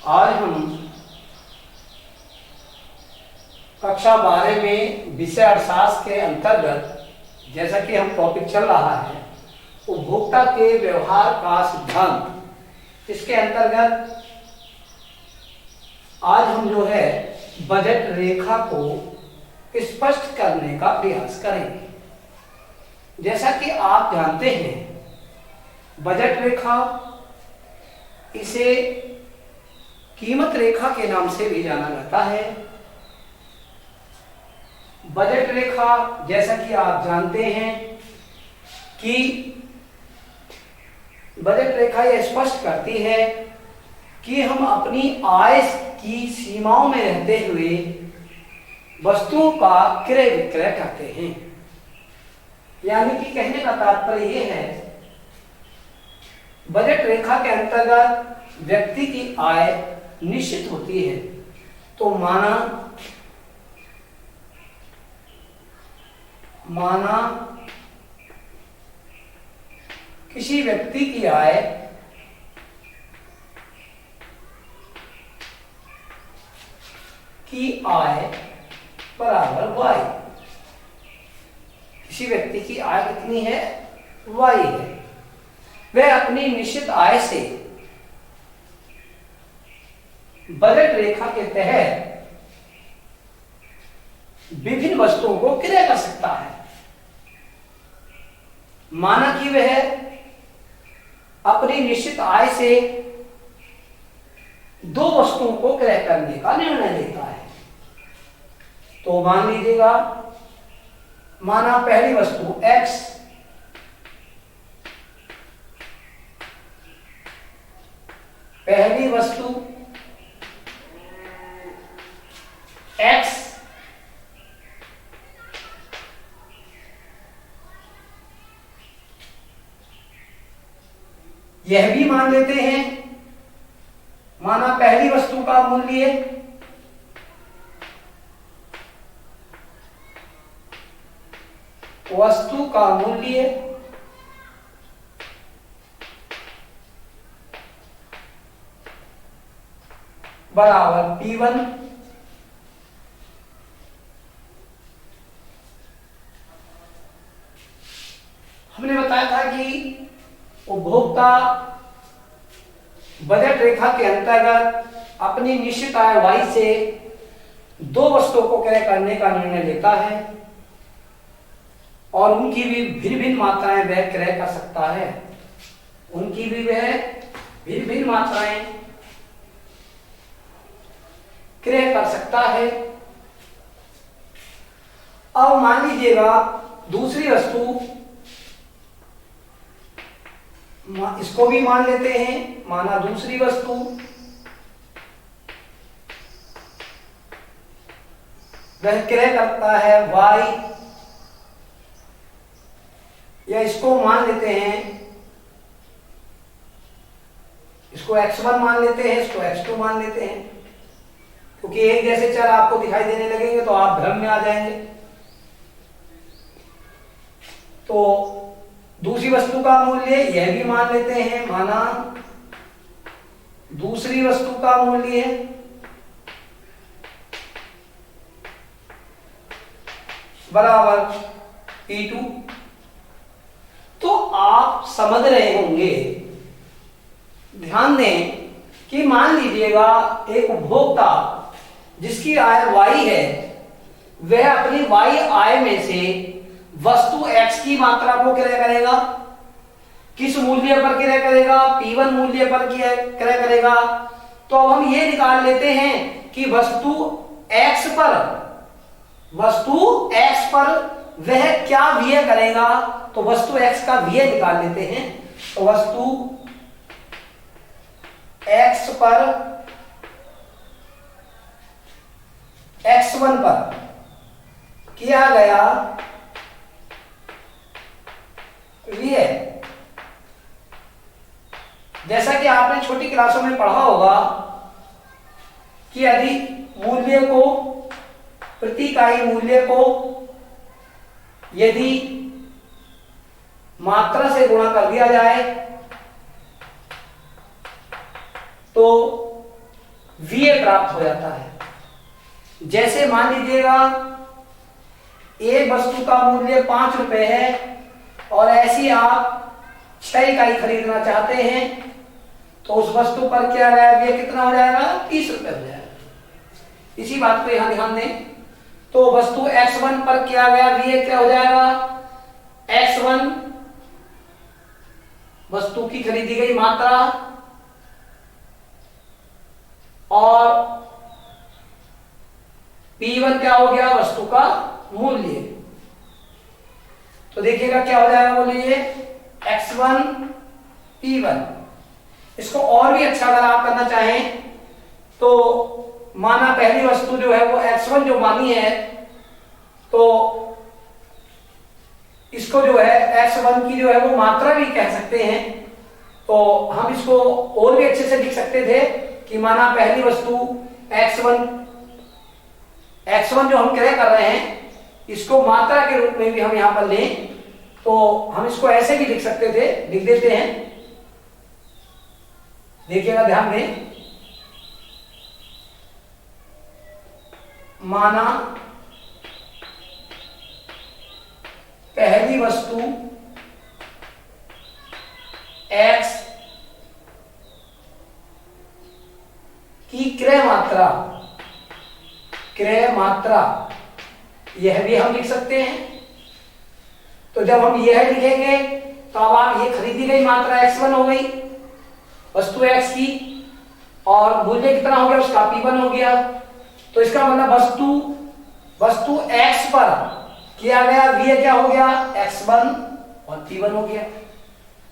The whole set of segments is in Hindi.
आज हम कक्षा 12 में विषय अर्थशास्त्र के अंतर्गत, जैसा कि हम टॉपिक चल रहा है उपभोक्ता के व्यवहार का सिद्धांत, इसके अंतर्गत आज हम जो है बजट रेखा को स्पष्ट करने का प्रयास करेंगे। जैसा कि आप जानते हैं, बजट रेखा, इसे कीमत रेखा के नाम से भी जाना जाता है। बजट रेखा, जैसा कि आप जानते हैं कि बजट रेखा यह स्पष्ट करती है कि हम अपनी आय की सीमाओं में रहते हुए वस्तुओं का क्रय विक्रय करते हैं। यानी कि कहने का तात्पर्य यह है, बजट रेखा के अंतर्गत व्यक्ति की आय निश्चित होती है। तो माना किसी व्यक्ति की आय बराबर वाई। किसी व्यक्ति की आय कितनी है? वाई है। वह अपनी निश्चित आय से बजट रेखा के तहत विभिन्न वस्तुओं को क्रय कर सकता है। माना कि वह अपनी निश्चित आय से 2 वस्तुओं को क्रय करने का निर्णय लेता है। तो मान लीजिएगा, माना पहली वस्तु X, पहली वस्तु X यह भी मान लेते हैं, माना पहली वस्तु का मूल्य बराबर P1, हमने बताया था कि उपभोक्ता बजट रेखा के अंतर्गत अपनी निश्चित आय वाई से 2 वस्तुओं को क्रय करने का निर्णय लेता है और उनकी भी भिन्न भिन्न मात्राएं वह क्रय कर सकता है। उनकी भी वह भिन्न भिन्न मात्राएं क्रय कर सकता है। अब मान लीजिएगा दूसरी वस्तु, इसको भी मान लेते हैं, माना दूसरी वस्तु वह क्रय करता है वाई, या इसको मान लेते हैं, इसको x1 मान लेते हैं, इसको x2 मान लेते हैं, क्योंकि एक जैसे चर आपको दिखाई देने लगेंगे तो आप भ्रम में आ जाएंगे। तो दूसरी वस्तु का मूल्य यह भी मान लेते हैं, माना दूसरी वस्तु का मूल्य बराबर P2। तो आप समझ रहे होंगे, ध्यान दें कि मान लीजिएगा एक उपभोक्ता जिसकी आय वाई है, वह अपनी वाई आय में से वस्तु X की मात्रा को क्रय करेगा। किस मूल्य पर क्रय करेगा? P1 मूल्य पर क्रय करेगा। तो अब हम ये निकाल लेते हैं कि वस्तु X पर वह क्या व्यय करेगा। तो वस्तु X का व्यय निकाल लेते हैं। तो वस्तु X पर X1 पर किया गया व्यय, जैसा कि आपने छोटी क्लासों में पढ़ा होगा कि यदि मूल्य को, प्रति इकाई मूल्य को यदि मात्रा से गुणा कर दिया जाए तो VA प्राप्त हो जाता है। जैसे मान लीजिएगा एक वस्तु का मूल्य 5 रुपए है और ऐसी आप 6 इकाई खरीदना चाहते हैं, तो उस वस्तु पर क्या आएगा, ये कितना हो जाएगा, 30 रुपए हो जाएगा। इसी बात को यहां ध्यान दें। तो वस्तु X1 पर क्या गया, VA क्या हो जाएगा, X1 वस्तु की खरीदी गई मात्रा और P1 क्या हो गया, वस्तु का मूल्य। तो देखिएगा क्या हो जाएगा, बोलिए X1 P1। इसको और भी अच्छा अगर आप करना चाहें तो माना पहली वस्तु जो है वो X1 जो मानी है, तो इसको जो है X1 की जो है वो मात्रा भी कह सकते हैं। तो हम इसको और भी अच्छे से लिख सकते थे कि माना पहली वस्तु X1 जो हम क्रय कर रहे हैं, इसको मात्रा के रूप में भी हम यहां पर लें, तो हम इसको ऐसे भी लिख सकते थे, लिख देते हैं। देखिएगा, ध्यान दें। माना पहली वस्तु X की क्रय मात्रा यह भी हम लिख सकते हैं। तो जब हम यह लिखेंगे तो अब आप ये खरीदी गई मात्रा X1 हो गई वस्तु X की, और मूल्य कितना हो गया उसका, P1 हो गया। तो इसका मतलब वस्तु X पर किया गया VA क्या हो गया, X1 और P1 हो गया।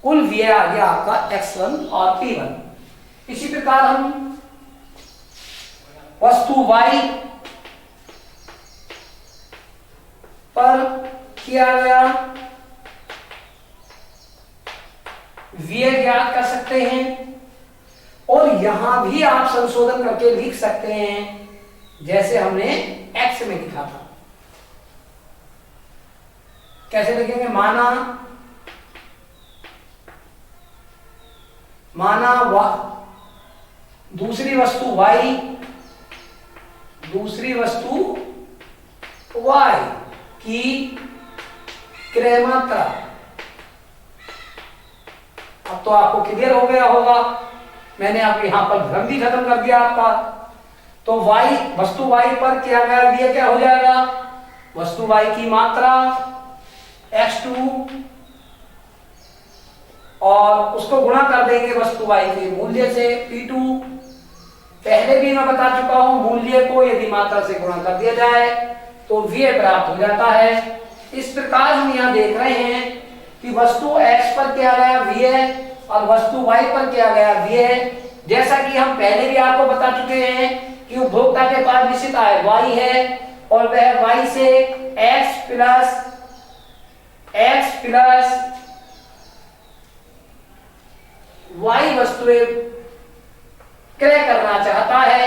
कुल VA आ गया आपका X1 और P1। इसी प्रकार हम वस्तु Y पर किया गया VA ज्ञात कर सकते हैं, और यहां भी आप संशोधन करके लिख सकते हैं जैसे हमने X में लिखा था। कैसे लिखेंगे, माना दूसरी वस्तु Y की क्रय मात्रा। अब तो आपको क्लियर हो गया होगा, मैंने आप यहां पर भ्रम भी खत्म कर दिया आपका। तो वस्तु Y पर किया गया VA क्या हो जाएगा, वस्तु Y की मात्रा X2 और उसको गुणा कर देंगे वस्तु Y के मूल्य से P2। पहले भी मैं बता चुका हूं, मूल्य को यदि मात्रा से गुणा कर दिया जाए तो VA प्राप्त हो जाता है। इस प्रकार हम यहां देख रहे हैं कि वस्तु X पर किया गया VA और वस्तु Y पर किया गया VA। जैसा कि हम पहले भी आपको बता चुके हैं कि उपभोक्ता के पास निश्चित आय Y है, और वह Y से X प्लस Y वस्तुएं क्रय करना चाहता है।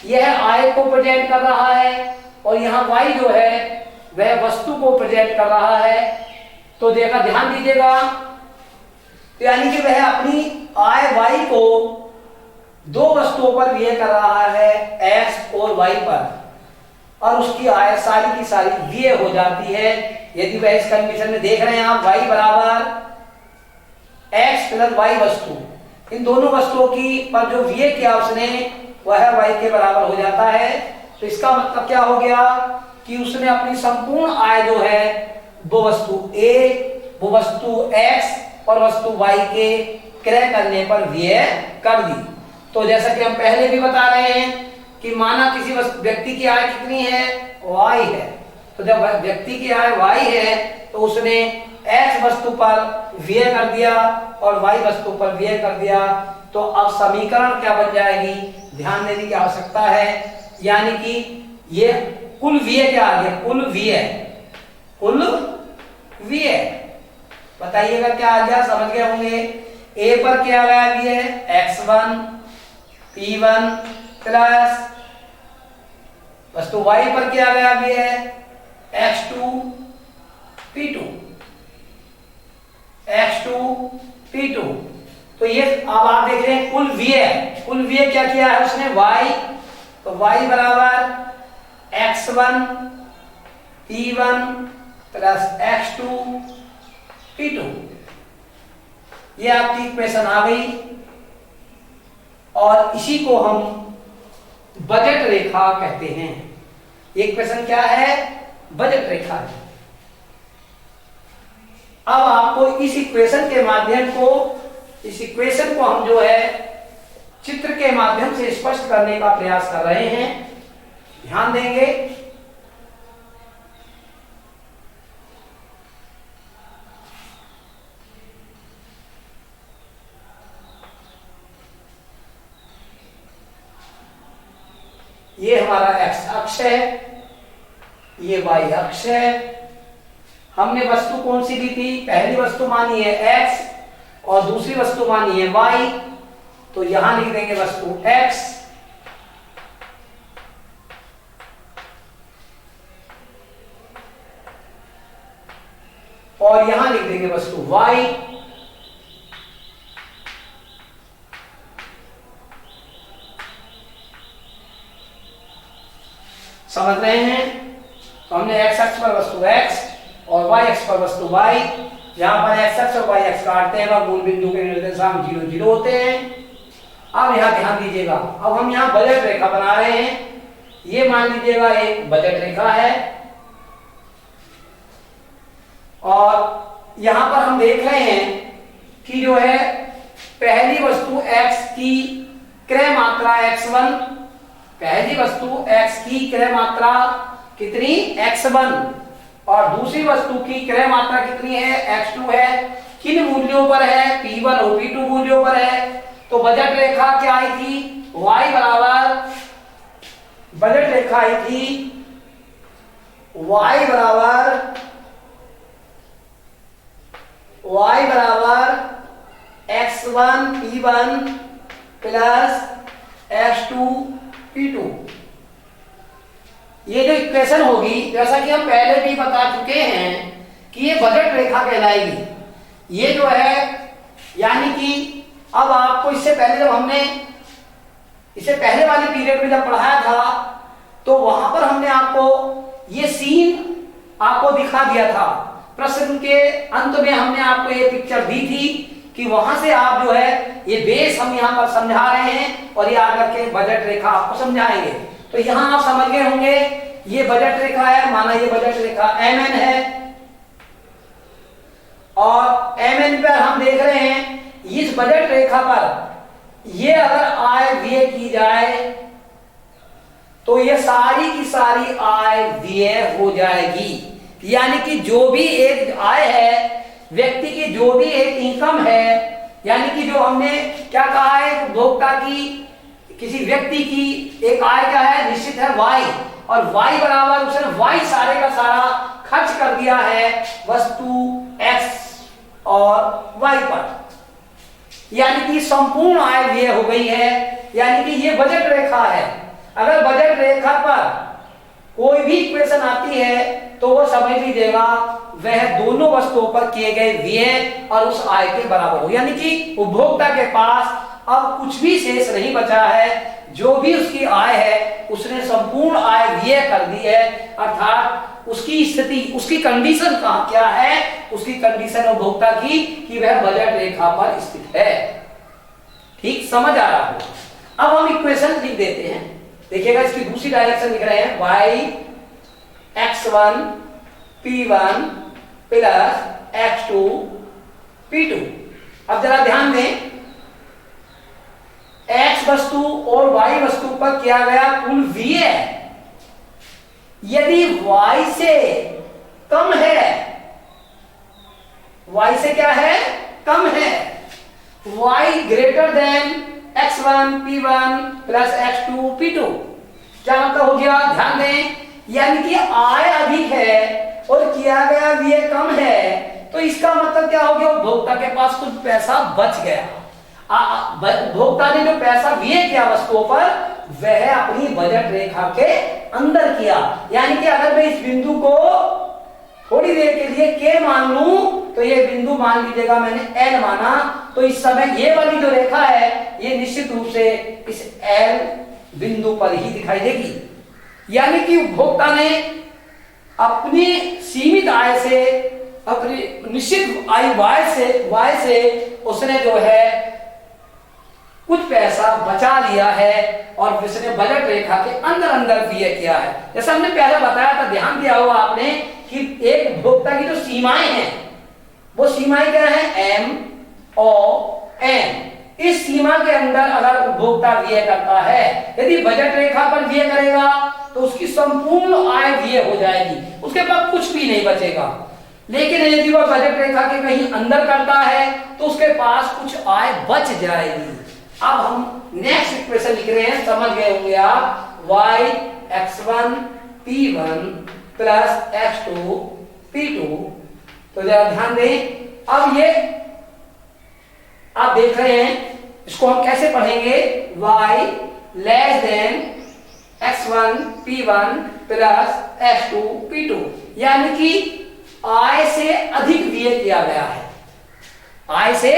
यह आय को प्रेजेंट कर रहा है, और यहाँ Y जो है वह वस्तु को प्रेजेंट कर रहा है। तो देखा, ध्यान दीजिएगा, यानी कि वह अपनी आय Y को दो वस्तुओं पर व्यय कर रहा है, X और Y पर, और उसकी आय सारी की सारी व्यय हो जाती है। यदि वह इस कंडीशन में देख रहे हैं आप Y बराबर X प्लस Y वस्तु, इन दोनों वस्तुओं की पर जो व्यय किया उसने वह Y के बराबर हो जाता है। तो इसका मतलब क्या हो गया कि उसने अपनी संपूर्ण आय जो है वो वस्तु A, वो वस्तु X और वस्तु Y के क्रय करने पर व्यय कर दी। तो जैसा कि हम पहले भी बता रहे हैं कि माना किसी व्यक्ति की आय कितनी है, Y है। तो जब व्यक्ति की आय Y है तो उसने X वस्तु पर व्यय कर दिया और Y वस्तु पर व्यय कर दिया। तो अब समीकरण क्या बन जाएगी, ध्यान देने की आवश्यकता है। यानी कि ये कुल व्यय क्या आ गया, कुल व्यय बताइएगा क्या आ गया, समझ गए होंगे। A पर क्या आ गया व्यय, X1 P1 प्लस वस्तु Y पर क्या आ गया व्यय, X2 P2। तो ये अब आप देख रहे हैं कुल व्यय, कुल व्यय क्या किया है उसने y, तो y बराबर x1 p1 plus x2 p2, ये आपकी इक्वेशन आ गई। और इसी को हम बजट रेखा कहते हैं। ये इक्वेशन क्या है? बजट रेखा है। अब आपको इस इक्वेशन के माध्यम को, इस इक्वेशन को हम जो है चित्र के माध्यम से स्पष्ट करने का प्रयास कर रहे हैं। ध्यान देंगे। ये हमारा x अक्ष है, ये y अक्ष है। हमने वस्तु कौन सी ली थी? पहली वस्तु मानी है x और दूसरी वस्तु मानी है y, तो यहां लिख देंगे वस्तु x और यहां लिख देंगे वस्तु y। समझ रहे हैं? तो हमने x अक्ष पर वस्तु x और y अक्ष पर वस्तु y, जहां पर x अक्ष और y अक्ष काटते हैं वह मूल बिंदु के निर्देशांक 0 0 होते हैं। अब यहां ध्यान दीजिएगा, अब हम यहां बजट रेखा बना रहे हैं। ये मान लीजिएगा एक बजट रेखा है और यहां पर हम देख रहे हैं कि जो है पहली वस्तु x की क्रय मात्रा x1, पहली वस्तु x की क्रय मात्रा कितनी? x1, और दूसरी वस्तु की क्रय मात्रा कितनी है? x2 है। किन मूल्यों पर है? p1 और p2 मूल्यों पर है। तो बजट रेखा क्या आई थी? y बराबर, बजट रेखा आई थी y बराबर x1 p1 plus x2 p2। ये जो इक्वेशन होगी, जैसा कि हम पहले भी बता चुके हैं कि ये बजट रेखा कहलाएगी। ये जो है यानी कि अब आपको इससे पहले जब हमने इससे पहले वाले पीरियड में जब पढ़ाया था तो वहां पर हमने आपको ये सीन आपको दिखा दिया था। प्रश्न के अंत में हमने आपको ये पिक्चर दी थी कि वहां से आप जो है ये बेस हम यहां पर समझा रहे हैं और ये आकर के बजट रेखा आपको समझाएंगे। तो यहां आप समझ गए होंगे ये बजट रेखा है, माना ये बजट रेखा MN है और MN पर हम देख रहे हैं इस बजट रेखा पर ये अगर आय व्यय की जाए तो ये सारी की सारी आय व्यय हो जाएगी। यानी कि जो भी एक आय है, व्यक्ति की जो भी एक इनकम है, यानी कि जो हमने क्या कहा है, उपभोक्ता की, किसी व्यक्ति की एक आय क्या है? निश्चित है y, और y बराबर उसने y सारे का सारा खर्च कर दिया है वस्तु x और y पर, यानी कि संपूर्ण आय व्यय हो गई है। यानी कि ये बजट रेखा है। अगर बजट रेखा पर कोई भी इक्वेशन आती है तो वो समझ लीजिएगा वह दोनों वस्तुओं पर किए गए व्यय और उस आय के बराबर हो। यानी कि उपभोक्ता के पास अब कुछ भी शेष नहीं बचा है। जो भी उसकी आय है उसने संपूर्ण आय व्यय कर दी है, अर्थात उसकी स्थिति, उसकी कंडीशन कहां क्या है? उसकी कंडीशन उपभोक्ता की कि वह बजट रेखा पर स्थित है। ठीक समझ आ रहा हो? अब हम इक्वेशन लिख देते हैं। देखिएगा इसकी दूसरी डायरेक्शन लिख रहे हैं y x1 p1 plus x2 p2। अब जरा ध्यान दें, x वस्तु और y वस्तु पर किया गया कुल व्यय यदि y से कम है, y से क्या है? कम है, y greater than x1 p1 plus x2 p2। क्या मतलब हो गया? ध्यान दें, यानी कि आय अधिक है और किया गया व्यय कम है, तो इसका मतलब क्या हो गया? उपभोक्ता के पास कुछ पैसा बच गया। उपभोक्ता ने जो पैसा व्यय किया वस्तुओं पर वह अपनी बजट रेखा के अंदर किया। यानी कि अगर मैं इस बिंदु को थोड़ी देर के लिए K मान लूं तो ये बिंदु मान लीजिएगा मैंने एल माना, तो इस समय ये वाली जो रेखा है ये निश्चित रूप से इस एल बिंदु पर ही दिखाई देगी। यानी कि उपभोक्ता ने अपनी सीमित आय से, अपनी निश्चित आयु वाय से उसने जो है कुछ पैसा बचा लिया है और उसने बजट रेखा के अंदर अंदर व्यय किया है। जैसा हमने पहले बताया था, ध्यान दिया होगा आपने कि एक उपभोक्ता की जो सीमाएं हैं वो सीमाएं क्या है, एम ओ एन। इस सीमा के अंदर अगर उपभोक्ता व्यय करता है, यदि बजट रेखा पर व्यय करेगा तो उसकी संपूर्ण आय व्यय हो जाएगी, उसके पास कुछ भी नहीं बचेगा। लेकिन यदि वह बजट रेखा के कहीं अंदर करता है तो उसके पास कुछ आय बच जाएगी। अब हम नेक्स्ट इक्वेशन लिख रहे हैं, समझ गए होंगे आप, y x1 p1 plus x2 p2। तो जरा ध्यान दें, अब ये आप देख रहे हैं, इसको हम कैसे पढ़ेंगे, y less than x1 p1 plus x2 p2, यानी कि आय से अधिक व्यय किया गया है, आय से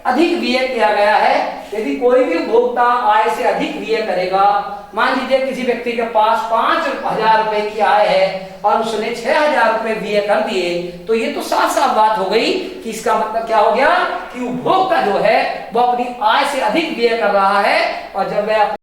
अधिक व्यय किया गया है। यदि कोई भी उपभोक्ता आय से अधिक व्यय करेगा, मान लीजिए किसी व्यक्ति के पास 5,000 रुपए की आय है और उसने 6,000 रुपए व्यय कर दिए, तो ये तो साफ साफ बात हो गई कि इसका मतलब क्या हो गया कि उपभोक्ता जो है वो अपनी आय से अधिक व्यय कर रहा है। और जब वह